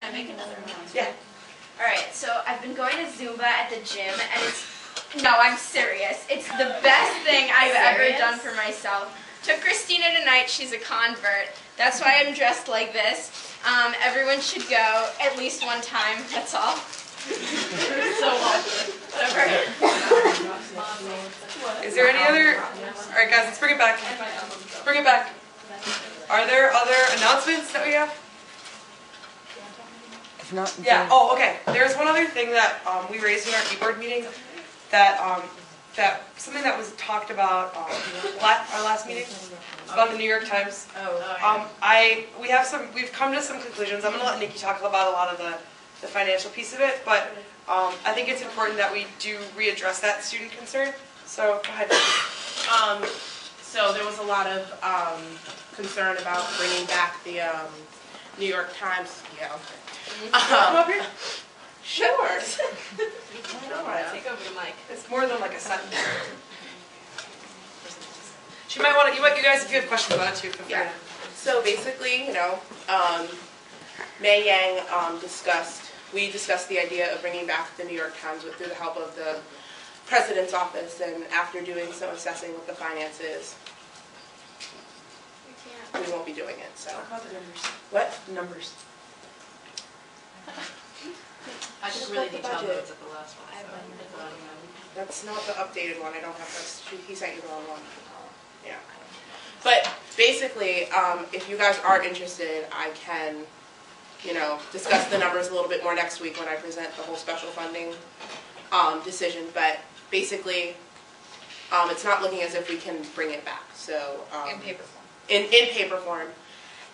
I make another announcement? Yeah. Alright, so I've been going to Zumba at the gym, and no, I'm serious. It's the best thing I've ever done for myself. Took Christina tonight, she's a convert. That's why I'm dressed like this. Everyone should go at least one time, that's all. So whatever. Is there any other? Alright guys, let's bring it back. Let's bring it back. Are there other announcements that we have? If not, Yeah. Oh, okay. There's one other thing that we raised in our e-board meeting that something that was talked about our last meeting about the New York Times. We've come to some conclusions. I'm going to let Nikki talk about a lot of the financial piece of it, but I think it's important that we do readdress that student concern. So go ahead. So there was a lot of concern about bringing back the New York Times. Yeah. Come up here. Sure. Take over the mic. It's more than like a sentence. She might want to. You guys, if you have questions about it too, feel free. Yeah. So basically, May Yang we discussed the idea of bringing back the New York Times through the help of the President's office, and after doing some assessing with the finances, we won't be doing it. So. Talk about the numbers. What? The numbers. I took really detailed notes at the last one. That's not the updated one. I don't have that. He sent you the wrong one. Yeah. But basically, if you guys are interested, I can, discuss the numbers a little bit more next week when I present the whole special funding decision. But basically, it's not looking as if we can bring it back. So In paper form. In paper form,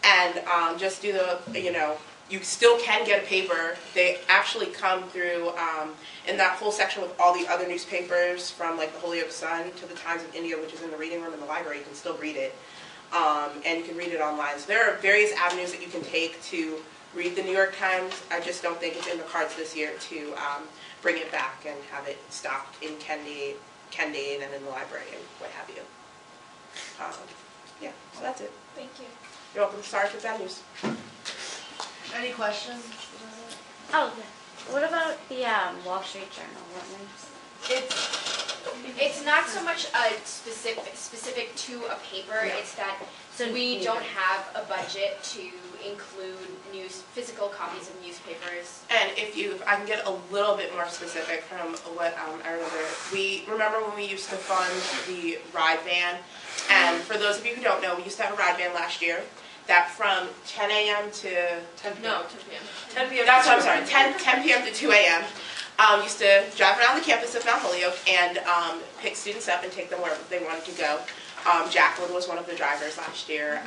and just do the you still can get a paper. They actually come through in that whole section with all the other newspapers, from like the Holyoke Sun to the Times of India, which is in the reading room in the library. You can still read it, and you can read it online. So there are various avenues that you can take to read the New York Times. I just don't think it's in the cards this year to bring it back and have it stocked in Kendane and in the library and what have you. Yeah, so that's it. Thank you. You're welcome. Sorry for bad news. Any questions? Oh, yeah. What about the Wall Street Journal? What news? It's not so much a specific to a paper. Yeah. It's that So we don't have a budget to include physical copies of newspapers. And if I can get a little bit more specific from what I remember when we used to fund the ride van, and for those of you who don't know, we used to have a ride van last year that from 10 a.m. to 10 p.m. No, 10 p.m. 10 p.m. That's what I'm sorry. 10 p.m. to 2 a.m. Used to drive around the campus of Mount Holyoke and pick students up and take them wherever they wanted to go. Jacqueline was one of the drivers last year,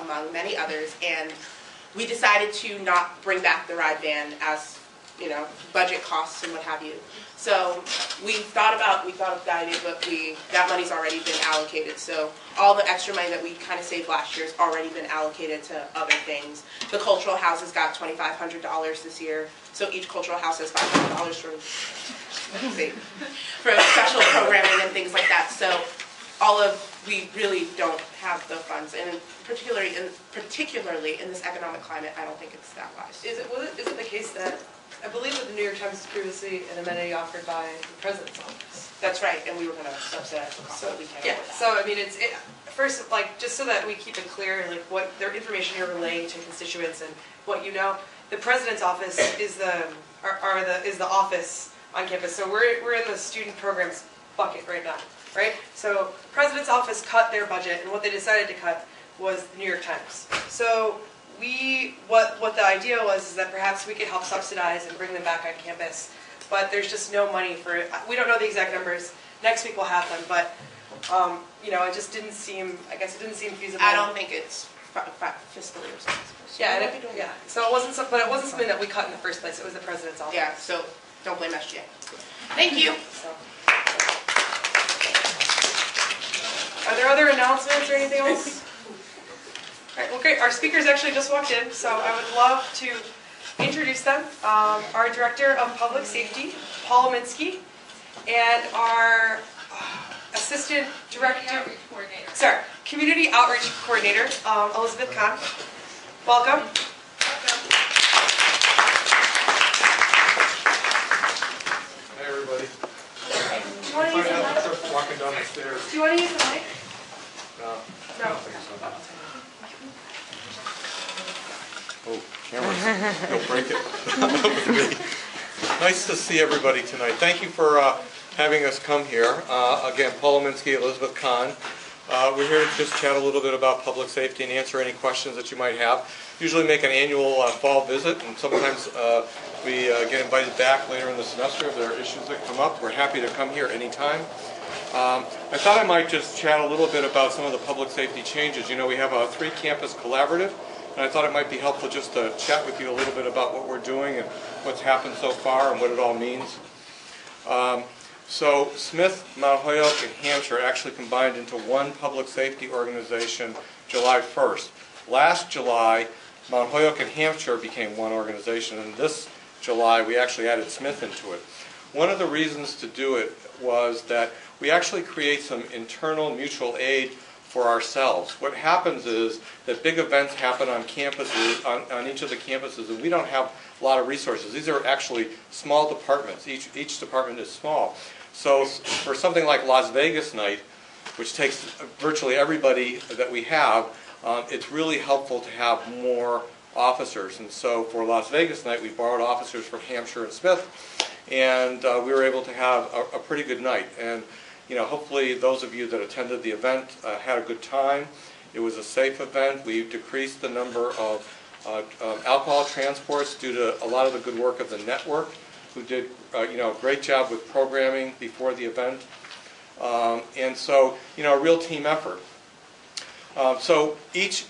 among many others, and we decided to not bring back the ride van as budget costs and what have you. So we thought of that idea, but that money's already been allocated. So all the extra money that we kind of saved last year has already been allocated to other things. The cultural houses got $2,500 this year. So each cultural house has $500 for special programming and things like that. So we really don't have the funds, and particularly in this economic climate, I don't think it's that wise. Is it the case that I believe that the New York Times is previously an amenity offered by the President's office? That's right, and we were going to subsidize the cost, So but we can't yeah. afford that. So I mean, first, just so that we keep it clear, like what their information you're relaying to constituents and what you know. The President's office is the office on campus. So we're in the student programs bucket right now, right? So President's office cut their budget, and what they decided to cut was the New York Times. So what the idea was is that perhaps we could help subsidize and bring them back on campus, but there's just no money for it. We don't know the exact numbers. Next week we'll have them, but it just didn't seem. I guess it didn't seem feasible. I don't think it's fiscally responsible. So Yeah, so it wasn't something that we cut in the first place. It was the President's office. Yeah, so don't blame SGA. Thank you. So. Are there other announcements or anything else? All right, well, great. Our speakers actually just walked in, so I would love to introduce them. Our Director of Public Safety, Paul Minsky, and our Assistant Director, Community Outreach Coordinator, Elizabeth Kahn. Welcome. upstairs. Do you want to use the mic? No, I No. don't think so. Oh, cameras, you'll break it. Nice to see everybody tonight. Thank you for having us come here. Again, Paul Ominski, Elizabeth Kahn. We're here to just chat a little bit about public safety and answer any questions that you might have. Usually make an annual fall visit, and sometimes we get invited back later in the semester if there are issues that come up. We're happy to come here anytime. I thought I might just chat a little bit about some of the public safety changes. You know, we have a 3-campus collaborative, and I thought it might be helpful just to chat with you a little bit about what we're doing and what's happened so far and what it all means. So Smith, Mount Holyoke, and Hampshire actually combined into one public safety organization July 1st. Last July, Mount Holyoke and Hampshire became one organization, and this July we actually added Smith into it. One of the reasons to do it was that we actually create some internal mutual aid for ourselves. What happens is that big events happen on campuses, on each of the campuses, and we don't have a lot of resources. These are actually small departments. Each department is small. So for something like Las Vegas night, which takes virtually everybody that we have, it's really helpful to have more officers. And so for Las Vegas night, we borrowed officers from Hampshire and Smith, and we were able to have a pretty good night. And you know, hopefully those of you that attended the event had a good time. It was a safe event. We decreased the number of alcohol transports due to a lot of the good work of the network, who did you know, a great job with programming before the event. And so, you know, a real team effort. So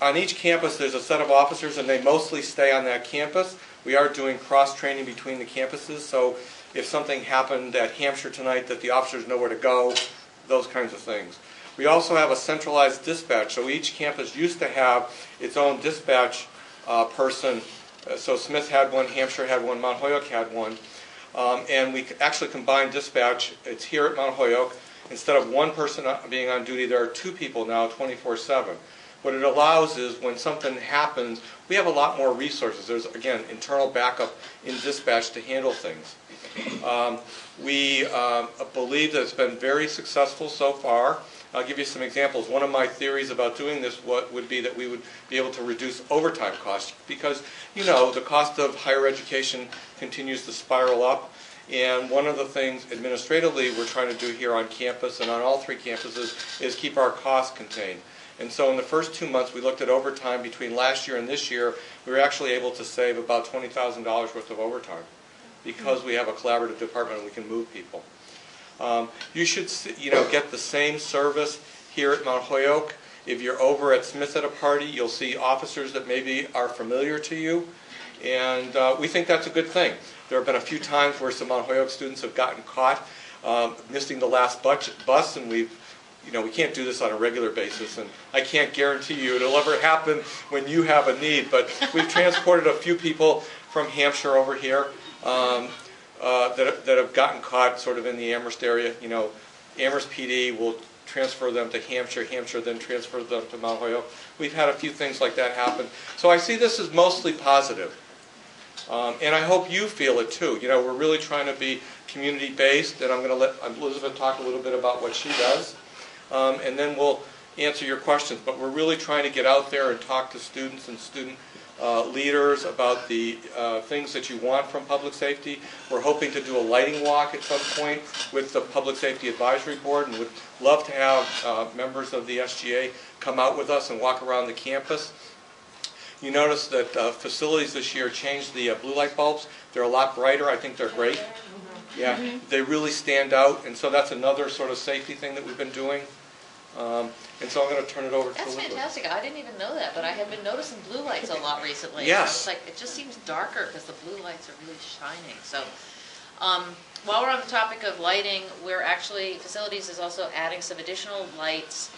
on each campus there's a set of officers, and they mostly stay on that campus. We are doing cross-training between the campuses, so if something happened at Hampshire tonight that the officers know where to go, those kinds of things. We also have a centralized dispatch, so each campus used to have its own dispatch person. So Smith had one, Hampshire had one, Mount Holyoke had one. And we actually combined dispatch. It's here at Mount Holyoke. Instead of one person being on duty, there are 2 people now 24/7. What it allows is when something happens, we have a lot more resources. There's, again, internal backup in dispatch to handle things. We believe that it's been very successful so far. I'll give you some examples. One of my theories about doing this would be that we would be able to reduce overtime costs, because, you know, the cost of higher education continues to spiral up. And one of the things administratively we're trying to do here on campus and on all 3 campuses is keep our costs contained. And so in the first 2 months we looked at overtime between last year and this year. We were actually able to save about $20,000 worth of overtime because we have a collaborative department and we can move people. You should, you know, get the same service here at Mount Holyoke. If you're over at Smith at a party, you'll see officers that maybe are familiar to you, and we think that's a good thing. There have been a few times where some Mount Holyoke students have gotten caught missing the last bus, and we can't do this on a regular basis, and I can't guarantee you it'll ever happen when you have a need, but we've transported a few people from Hampshire over here that have gotten caught sort of in the Amherst area. You know, Amherst PD will transfer them to Hampshire, Hampshire then transfer them to Mount Holyoke. We've had a few things like that happen. So I see this as mostly positive. And I hope you feel it too. You know, we're really trying to be community-based, and I'm going to let Elizabeth talk a little bit about what she does, and then we'll answer your questions. But we're really trying to get out there and talk to students and student leaders about the things that you want from public safety. We're hoping to do a lighting walk at some point with the Public Safety Advisory Board, and would love to have members of the SGA come out with us and walk around the campus. You notice that facilities this year changed the blue light bulbs. They're a lot brighter. I think they're great. Yeah, they really stand out, and so that's another sort of safety thing that we've been doing. And so I'm going to turn it over to Elizabeth. That's fantastic. I didn't even know that, but I have been noticing blue lights a lot recently. Yes. So it's like, it just seems darker because the blue lights are really shining. So while we're on the topic of lighting, we're actually, facilities is also adding some additional lights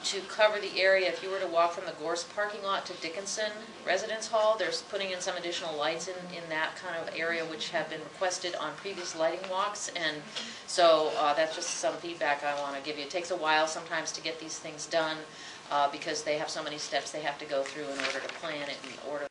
to cover the area. If you were to walk from the Gorse parking lot to Dickinson Residence Hall, there's putting in some additional lights in that kind of area, which have been requested on previous lighting walks. And so that's just some feedback I want to give you. It takes a while sometimes to get these things done because they have so many steps they have to go through in order to plan it and order